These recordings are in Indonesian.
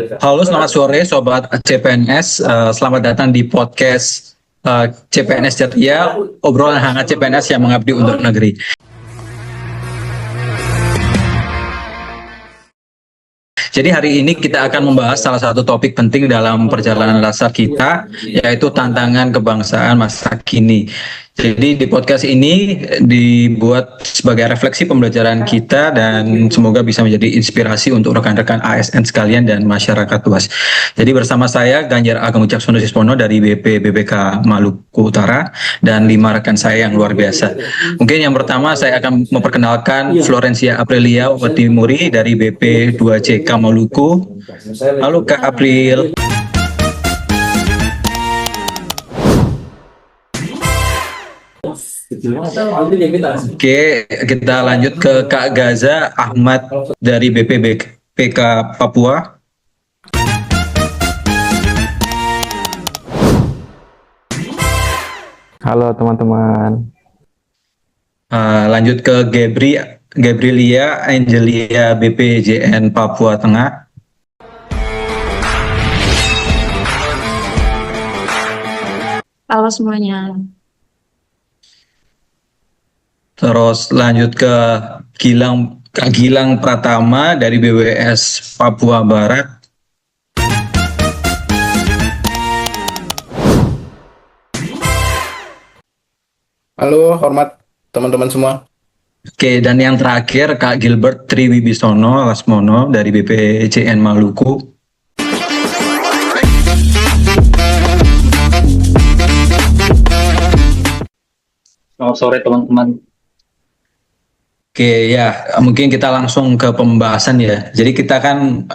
Halo, selamat sore Sobat CPNS. Selamat datang di podcast CPNS Ceria, obrolan hangat CPNS yang mengabdi untuk negeri. Jadi hari ini kita akan membahas salah satu topik penting dalam perjalanan dasar kita, yaitu tantangan kebangsaan masa kini. Jadi di podcast ini dibuat sebagai refleksi pembelajaran kita dan semoga bisa menjadi inspirasi untuk rekan-rekan ASN sekalian dan masyarakat luas. Jadi bersama saya Ganjar Ageng Wicaksono Siswono dari BP BPK Maluku Utara dan 5 rekan saya yang luar biasa. Mungkin yang pertama saya akan memperkenalkan Florencia Aprilia Watimuri dari BP 2CK Maluku. Halo Kak April. Oke, kita lanjut ke Kak Gaza Ahmad dari BPBPK Papua. Halo teman-teman. Lanjut ke Gabrielia Angelia BPJN Papua Tengah. Halo semuanya. Terus lanjut ke Kak Gilang Pratama dari BWS Papua Barat. Halo, hormat teman-teman semua. Oke, dan yang terakhir Kak Gilbert Triwibisono Lasmono dari BPJN Maluku. Selamat sore teman-teman. Oke, ya mungkin kita langsung ke pembahasan ya. Jadi kita kan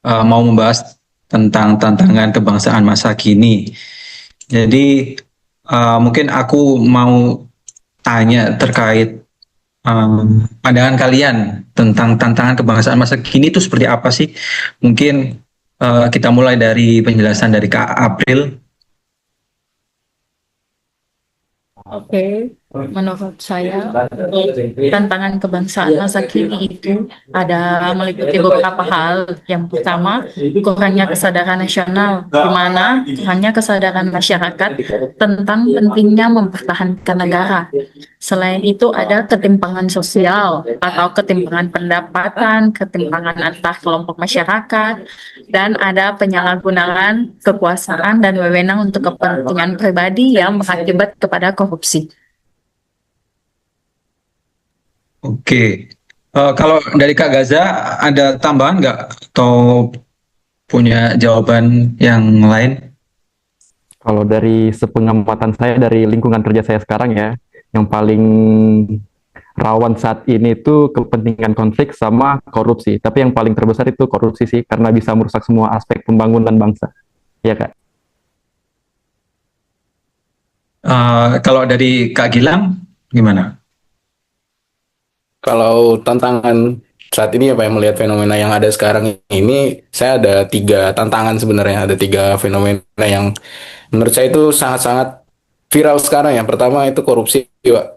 mau membahas tentang tantangan kebangsaan masa kini. Jadi mungkin aku mau tanya terkait pandangan kalian tentang tantangan kebangsaan masa kini itu seperti apa sih? Mungkin kita mulai dari penjelasan dari Kak April. Oke, menurut saya tantangan kebangsaan masa kini itu ada meliputi beberapa hal. Yang pertama, kurangnya kesadaran nasional, di mana kurangnya kesadaran masyarakat tentang pentingnya mempertahankan negara. Selain itu ada ketimpangan sosial atau ketimpangan pendapatan, ketimpangan antar kelompok masyarakat, dan ada penyalahgunaan kekuasaan dan wewenang untuk kepentingan pribadi yang berakibat kepada korupsi. Oke, kalau dari Kak Gaza ada tambahan nggak atau punya jawaban yang lain? Kalau dari sepengamatan saya dari lingkungan kerja saya sekarang ya, yang paling rawan saat ini itu kepentingan konflik sama korupsi. Tapi yang paling terbesar itu korupsi sih, karena bisa merusak semua aspek pembangunan bangsa. Ya Kak? Kalau dari Kak Gilang gimana? Kalau tantangan saat ini apa yang melihat fenomena yang ada sekarang ini, saya ada 3 tantangan sebenarnya, ada 3 fenomena yang menurut saya itu sangat-sangat viral sekarang. Yang pertama itu korupsi, Pak.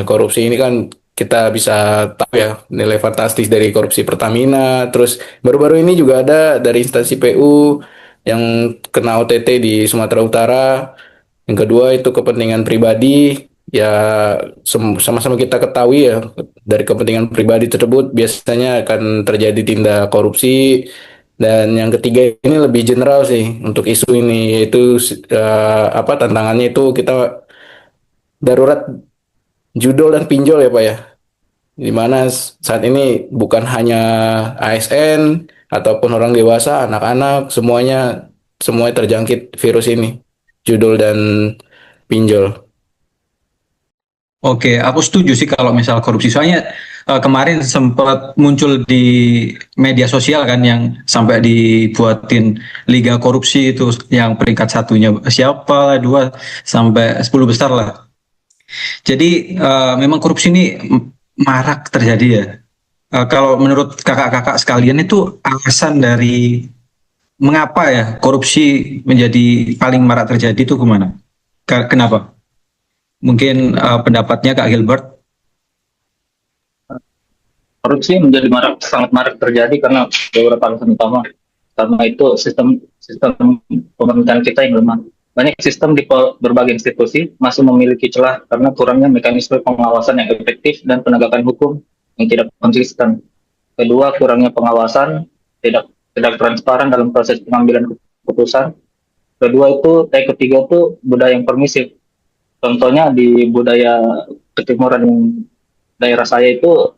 Korupsi ini kan kita bisa tahu ya nilai fantastis dari korupsi Pertamina. Terus baru-baru ini juga ada dari instansi PU yang kena OTT di Sumatera Utara. Yang kedua itu kepentingan pribadi, ya sama-sama kita ketahui ya dari kepentingan pribadi tersebut biasanya akan terjadi tindak korupsi. Dan yang ketiga ini lebih general sih untuk isu ini, yaitu tantangannya itu kita darurat judol dan pinjol ya Pak ya. Di mana saat ini bukan hanya ASN ataupun orang dewasa, anak-anak semuanya terjangkit virus ini, judol dan pinjol. Oke, aku setuju sih kalau misal korupsi. Soalnya kemarin sempat muncul di media sosial kan yang sampai dibuatin liga korupsi itu yang peringkat satunya siapa, 2 sampai 10 besar lah. Jadi memang korupsi ini marak terjadi ya. Kalau menurut kakak-kakak sekalian itu alasan dari mengapa ya korupsi menjadi paling marak terjadi itu gimana? Kenapa? Mungkin pendapatnya Kak Gilbert. Korupsi menjadi sangat marak terjadi karena beberapa alasan utama. Karena itu sistem sistem pemerintahan kita yang lemah. Banyak sistem di berbagai institusi masih memiliki celah karena kurangnya mekanisme pengawasan yang efektif dan penegakan hukum yang tidak konsisten. Kedua, kurangnya pengawasan, tidak transparan dalam proses pengambilan keputusan. Ketiga itu budaya yang permisif. Contohnya di budaya ketimuran daerah saya itu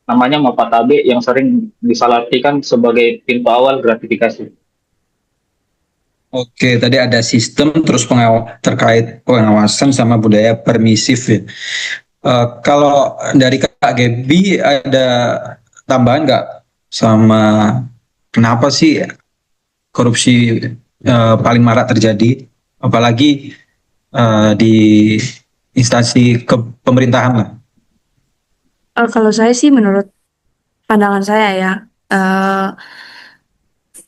namanya Mapatabe yang sering disalahartikan sebagai pintu awal gratifikasi. Oke, tadi ada sistem terus terkait pengawasan sama budaya permisif ya. Kalau dari Kak Gebi ada tambahan nggak sama kenapa sih korupsi paling marak terjadi, apalagi di instansi pemerintahan lah. Kalau saya sih menurut pandangan saya ya, eh,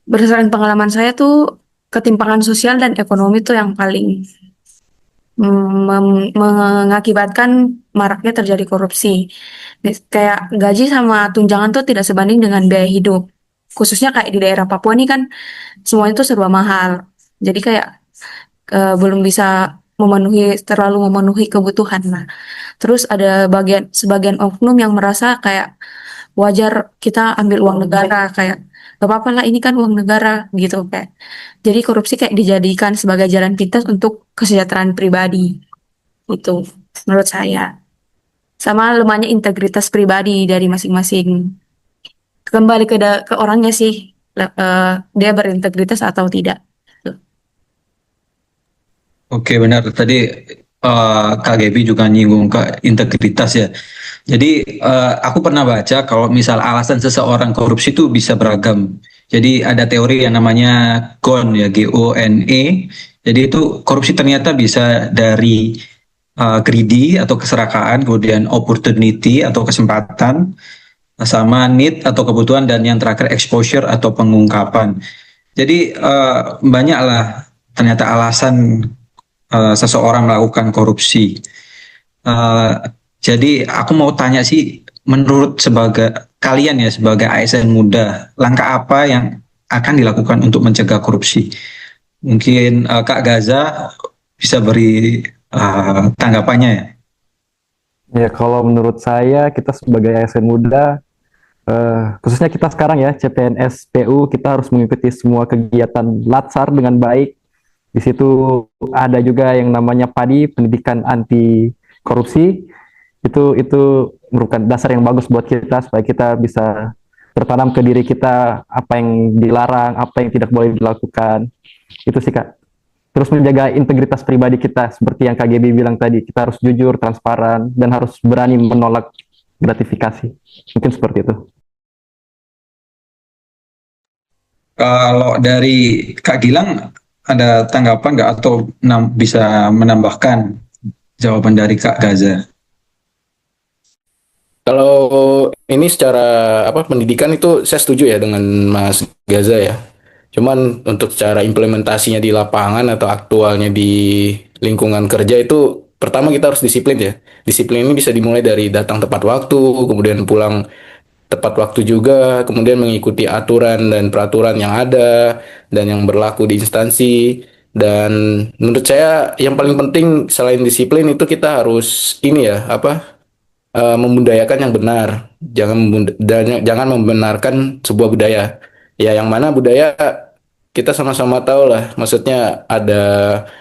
berdasarkan pengalaman saya tuh ketimpangan sosial dan ekonomi tuh yang paling mengakibatkan maraknya terjadi korupsi. Kayak gaji sama tunjangan tuh tidak sebanding dengan biaya hidup. Khususnya kayak di daerah Papua nih kan semuanya tuh serba mahal. Jadi kayak belum bisa terlalu memenuhi kebutuhan. Nah, terus ada sebagian oknum yang merasa kayak wajar kita ambil uang negara, kayak gak apa-apa lah ini kan uang negara gitu kayak. Jadi korupsi kayak dijadikan sebagai jalan pintas untuk kesejahteraan pribadi. Itu menurut saya. Sama lemahnya integritas pribadi dari masing-masing. Kembali ke orangnya sih, dia berintegritas atau tidak. Oke, benar. Tadi Kak Gebi juga nyinggung ke integritas ya. Jadi aku pernah baca kalau misal alasan seseorang korupsi itu bisa beragam. Jadi ada teori yang namanya GONE ya, GONE. Jadi itu korupsi ternyata bisa dari greedy atau keserakaan, kemudian opportunity atau kesempatan, sama need atau kebutuhan, dan yang terakhir exposure atau pengungkapan. Jadi banyaklah ternyata alasan seseorang melakukan korupsi. Eh, jadi aku mau tanya sih, menurut kalian ya sebagai ASN muda, langkah apa yang akan dilakukan untuk mencegah korupsi? Mungkin Kak Gaza bisa beri tanggapannya ya. Ya, kalau menurut saya, kita sebagai ASN muda, khususnya kita sekarang ya, CPNS PU, kita harus mengikuti semua kegiatan Latsar dengan baik. Di situ ada juga yang namanya PADI, pendidikan anti korupsi. Itu merupakan dasar yang bagus buat kita supaya kita bisa tertanam ke diri kita apa yang dilarang, apa yang tidak boleh dilakukan. Itu sih Kak. Terus menjaga integritas pribadi kita seperti yang Kak Gebi bilang tadi, kita harus jujur, transparan, dan harus berani menolak gratifikasi. Mungkin seperti itu. Kalau dari Kak Gilang ada tanggapan nggak atau bisa menambahkan jawaban dari Kak Gaza? Kalau ini secara pendidikan itu saya setuju ya dengan Mas Gaza ya. Cuman untuk cara implementasinya di lapangan atau aktualnya di lingkungan kerja itu pertama kita harus disiplin ya. Disiplin ini bisa dimulai dari datang tepat waktu, kemudian pulang tepat waktu juga, kemudian mengikuti aturan dan peraturan yang ada dan yang berlaku di instansi. Dan menurut saya yang paling penting selain disiplin itu kita harus ini ya membudayakan yang benar. Jangan membenarkan sebuah budaya. Ya yang mana budaya kita sama-sama tahu lah. Maksudnya ada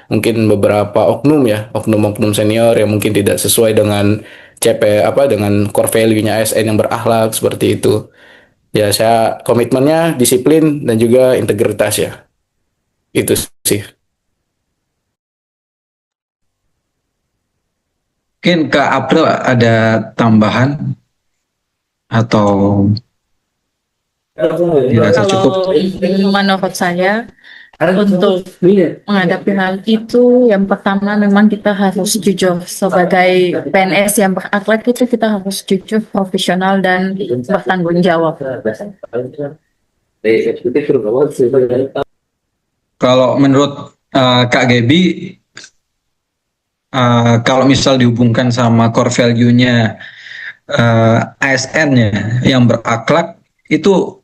mungkin beberapa oknum ya, oknum-oknum senior yang mungkin tidak sesuai dengan dengan core value-nya ASN yang berakhlak seperti itu. Ya saya komitmennya disiplin dan juga integritas ya. Itu sih. Mungkin Kak April ada tambahan atau dirasa cukup? Kalau menurut saya, untuk menghadapi hal itu, yang pertama memang kita harus jujur. Sebagai PNS yang berakhlak itu kita harus jujur, profesional, dan bertanggung jawab. Kalau menurut Kak Gebi, kalau misal dihubungkan sama core value-nya ASN-nya yang berakhlak, itu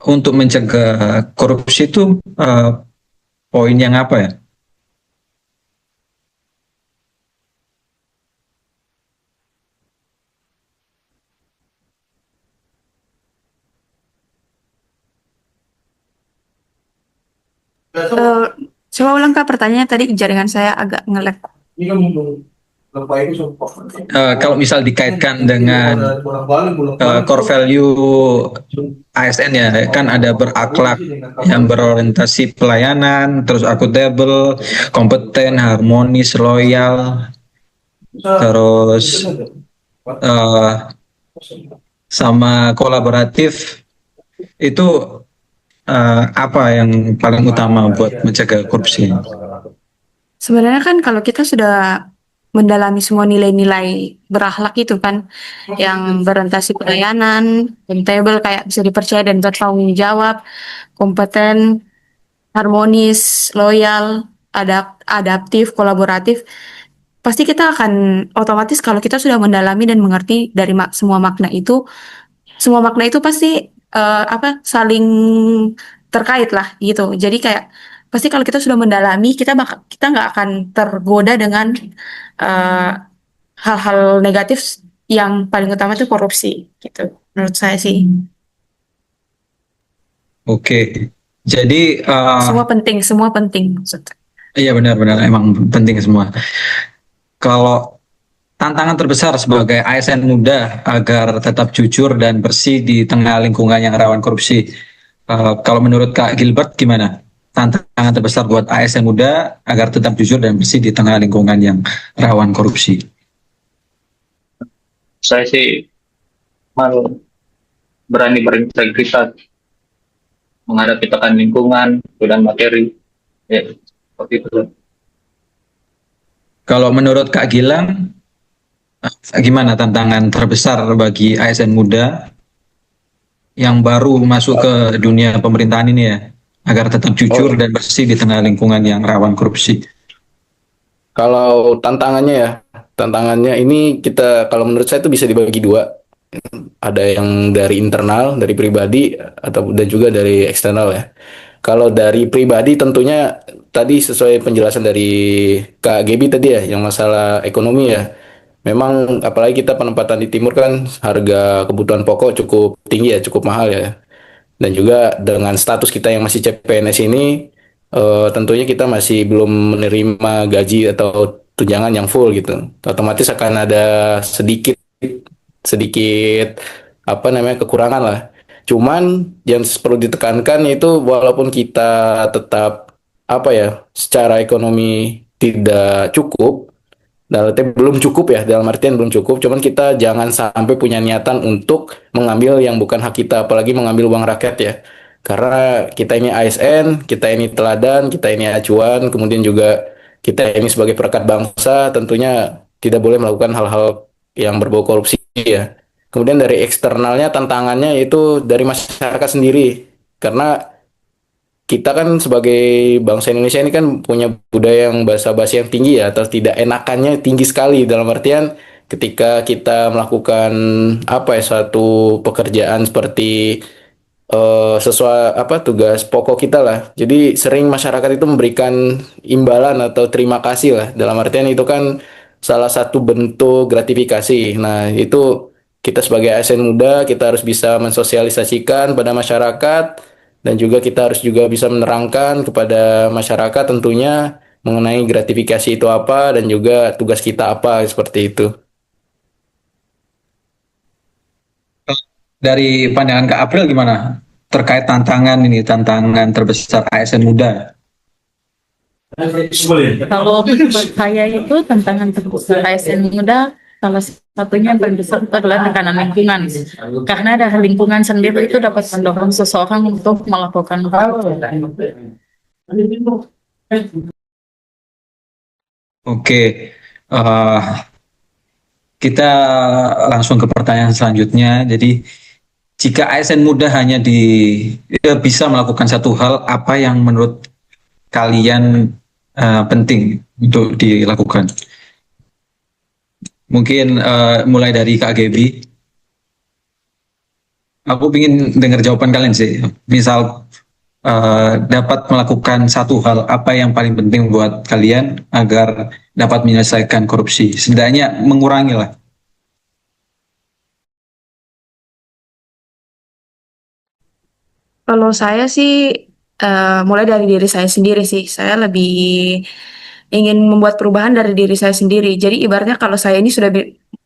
untuk mencegah korupsi itu poin yang apa ya? Eh, Coba ulang Kak pertanyaannya tadi, jaringan saya agak nge-lag. Kalau misal dikaitkan dengan core value ASN ya, kan ada berakhlak, yang berorientasi pelayanan, terus akuntabel, kompeten, harmonis, loyal, terus eh, sama kolaboratif. Itu apa yang paling utama buat mencegah korupsi? Sebenarnya kan kalau kita sudah mendalami semua nilai-nilai berakhlak itu kan, yang berorientasi pelayanan, akuntabel kayak bisa dipercaya dan bertanggung jawab, kompeten, harmonis, loyal, adaptif, kolaboratif, pasti kita akan otomatis kalau kita sudah mendalami dan mengerti dari semua makna itu pasti saling terkait lah gitu. Jadi kayak pasti kalau kita sudah mendalami, kita nggak akan tergoda dengan eh, hal-hal negatif yang paling utama itu korupsi gitu. Menurut saya sih Oke, jadi semua penting maksudnya. iya benar-benar emang penting semua. Kalau tantangan terbesar sebagai ASN muda agar tetap jujur dan bersih di tengah lingkungan yang rawan korupsi, kalau menurut Kak Gilbert gimana? Tantangan terbesar buat ASN muda agar tetap jujur dan bersih di tengah lingkungan yang rawan korupsi. Saya sih malu berani berintegritas menghadapi tekanan lingkungan dan materi. Ya, seperti itu. Kalau menurut Kak Gilang, gimana tantangan terbesar bagi ASN muda yang baru masuk ke dunia pemerintahan ini ya, agar tetap jujur dan bersih di tengah lingkungan yang rawan korupsi? Kalau tantangannya ini kita kalau menurut saya itu bisa dibagi dua. Ada yang dari internal, dari pribadi, atau dan juga dari eksternal ya. Kalau dari pribadi tentunya tadi sesuai penjelasan dari Kak Gebi tadi ya, yang masalah ekonomi ya. Memang apalagi kita penempatan di timur kan harga kebutuhan pokok cukup tinggi ya, cukup mahal ya. Dan juga dengan status kita yang masih CPNS ini, tentunya kita masih belum menerima gaji atau tunjangan yang full gitu. Otomatis akan ada sedikit sedikit apa namanya kekurangan lah. Cuman yang perlu ditekankan itu walaupun kita tetap apa ya secara ekonomi tidak cukup, belum cukup ya, dalam artian belum cukup, cuman kita jangan sampai punya niatan untuk mengambil yang bukan hak kita, apalagi mengambil uang rakyat ya. Karena kita ini ASN, kita ini teladan, kita ini acuan, kemudian juga kita ini sebagai perekat bangsa, tentunya tidak boleh melakukan hal-hal yang berbau korupsi ya. Kemudian dari eksternalnya tantangannya itu dari masyarakat sendiri. Karena kita kan sebagai bangsa Indonesia ini kan punya budaya yang basa-basi yang tinggi ya, atau tidak enakannya tinggi sekali dalam artian ketika kita melakukan apa ya suatu pekerjaan seperti sesuai apa tugas pokok kita lah. Jadi sering masyarakat itu memberikan imbalan atau terima kasih lah. Dalam artian itu kan salah satu bentuk gratifikasi. Nah, itu kita sebagai ASN muda kita harus bisa mensosialisasikan pada masyarakat dan juga kita harus juga bisa menerangkan kepada masyarakat tentunya mengenai gratifikasi itu apa dan juga tugas kita apa seperti itu. Dari pandangan Kak April gimana? Terkait tantangan terbesar ASN muda. Kalau buat saya itu tantangan terbesar ASN muda, salah satunya yang paling besar itu adalah tekanan lingkungan. Karena dari lingkungan sendiri itu dapat mendorong seseorang untuk melakukan Oke, eh, kita langsung ke pertanyaan selanjutnya. Jadi, jika ASN muda hanya bisa melakukan satu hal, apa yang menurut kalian penting untuk dilakukan? Mungkin mulai dari Kak Gebi. Aku ingin dengar jawaban kalian sih. Misal dapat melakukan satu hal, apa yang paling penting buat kalian agar dapat menyelesaikan korupsi? Setidaknya mengurangi lah. Kalau saya sih mulai dari diri saya sendiri sih. Saya lebih ingin membuat perubahan dari diri saya sendiri. Jadi ibaratnya kalau saya ini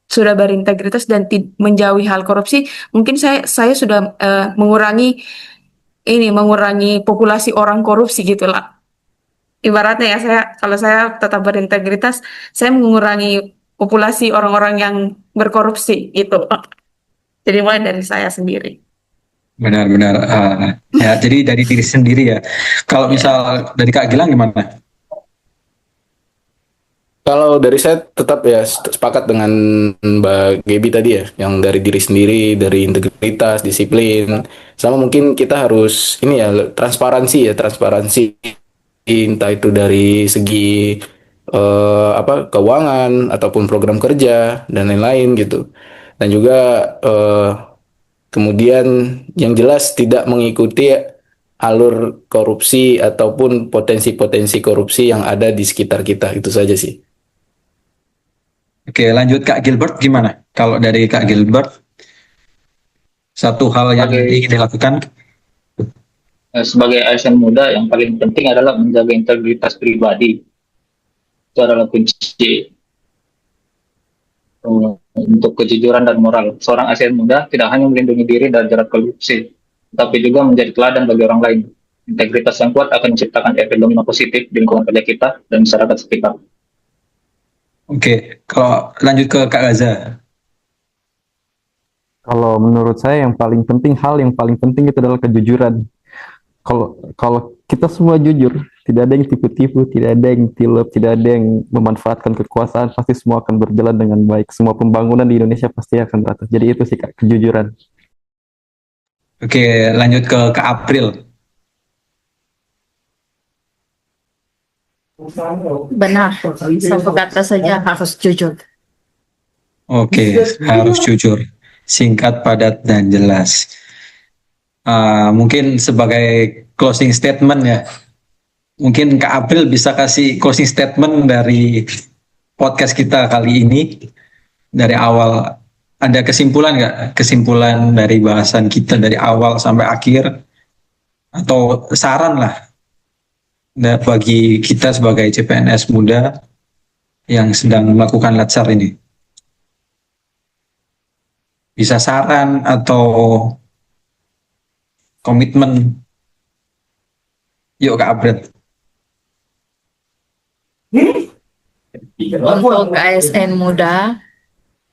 sudah berintegritas dan menjauhi hal korupsi, mungkin saya sudah mengurangi populasi orang korupsi gitulah. Ibaratnya ya saya kalau saya tetap berintegritas, saya mengurangi populasi orang-orang yang berkorupsi gitu. Jadi mulai dari saya sendiri. Benar-benar. Ya, jadi dari diri sendiri ya. Kalau Ya. misal dari Kak Gilang gimana? Kalau dari saya tetap ya sepakat dengan Mbak Gaby tadi ya, yang dari diri sendiri, dari integritas, disiplin, sama mungkin kita harus ini ya transparansi, entah itu dari segi apa keuangan ataupun program kerja dan lain-lain gitu. Dan juga kemudian yang jelas tidak mengikuti alur korupsi ataupun potensi-potensi korupsi yang ada di sekitar kita, itu saja sih. Oke, lanjut Kak Gilbert gimana? Kalau dari Kak Gilbert, satu hal yang Sebagai ingin dilakukan. sebagai ASN muda yang paling penting adalah menjaga integritas pribadi. Itu adalah kunci untuk kejujuran dan moral. Seorang ASN muda tidak hanya melindungi diri dari jerat korupsi, tapi juga menjadi teladan bagi orang lain. Integritas yang kuat akan menciptakan efek domino positif di lingkungan kerja kita dan masyarakat sekitar. Oke, kalau lanjut ke Kak Gaza. Kalau menurut saya hal yang paling penting itu adalah kejujuran. Kalau kalau kita semua jujur, tidak ada yang tipu-tipu, tidak ada yang tilep, tidak ada yang memanfaatkan kekuasaan, pasti semua akan berjalan dengan baik. Semua pembangunan di Indonesia pasti akan rata. Jadi itu sih Kak, kejujuran. Oke, lanjut ke Kak April. Benar, satu kata saja harus jujur. Oke, harus jujur, singkat, padat, dan jelas. Mungkin sebagai closing statement ya, mungkin Kak April bisa kasih closing statement dari podcast kita kali ini. Dari awal, ada kesimpulan nggak? Kesimpulan dari bahasan kita dari awal sampai akhir, atau saran lah bagi kita sebagai CPNS muda yang sedang melakukan latsar ini. Bisa saran atau komitmen. Yuk Kak April. Untuk ASN muda,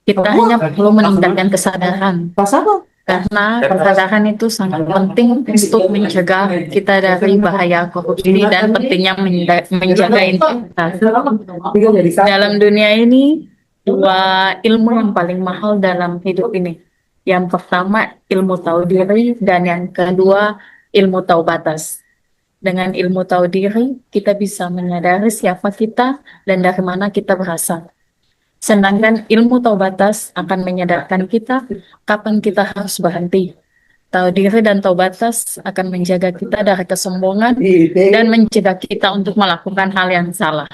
kita hanya perlu meningkatkan kesadaran. Karena kesadaran itu sangat penting untuk mencegah kita dari bahaya korupsi dan pentingnya menjaga integritas. Dalam dunia ini, dua ilmu yang paling mahal dalam hidup ini. Yang pertama, ilmu tahu diri, dan yang kedua, ilmu tahu batas. Dengan ilmu tahu diri, kita bisa menyadari siapa kita dan dari mana kita berasal. Sedangkan ilmu tahu batas akan menyadarkan kita kapan kita harus berhenti. Tahu diri dan tahu batas akan menjaga kita dari kesombongan dan mencegah kita untuk melakukan hal yang salah.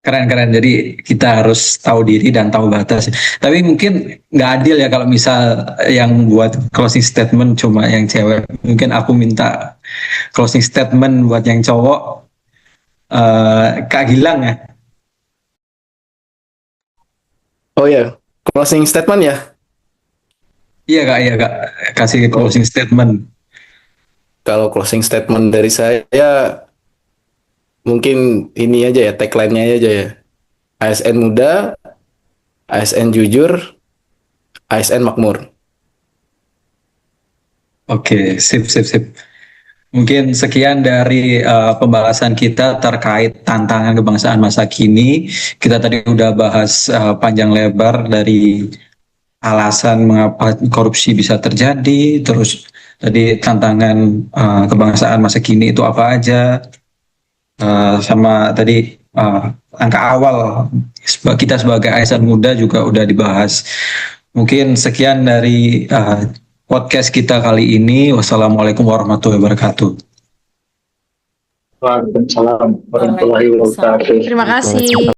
Keren-keren. Jadi kita harus tahu diri dan tahu batas. Tapi mungkin nggak adil ya kalau misal yang buat closing statement cuma yang cewek. Mungkin aku minta closing statement buat yang cowok. Kak Gilang ya. Oh ya, closing statement ya. Iya Kak. Kasih closing statement. Kalau closing statement dari saya mungkin ini aja ya, tagline-nya aja ya. ASN muda, ASN jujur, ASN makmur. Oke, sip. Mungkin sekian dari pembahasan kita terkait tantangan kebangsaan masa kini. Kita tadi udah bahas panjang lebar dari alasan mengapa korupsi bisa terjadi, terus tadi tantangan kebangsaan masa kini itu apa aja, sama tadi langkah awal kita sebagai ASN muda juga udah dibahas. Mungkin sekian dari podcast kita kali ini. Wassalamualaikum warahmatullahi wabarakatuh. Waalaikumsalam warahmatullahi wabarakatuh. Terima kasih.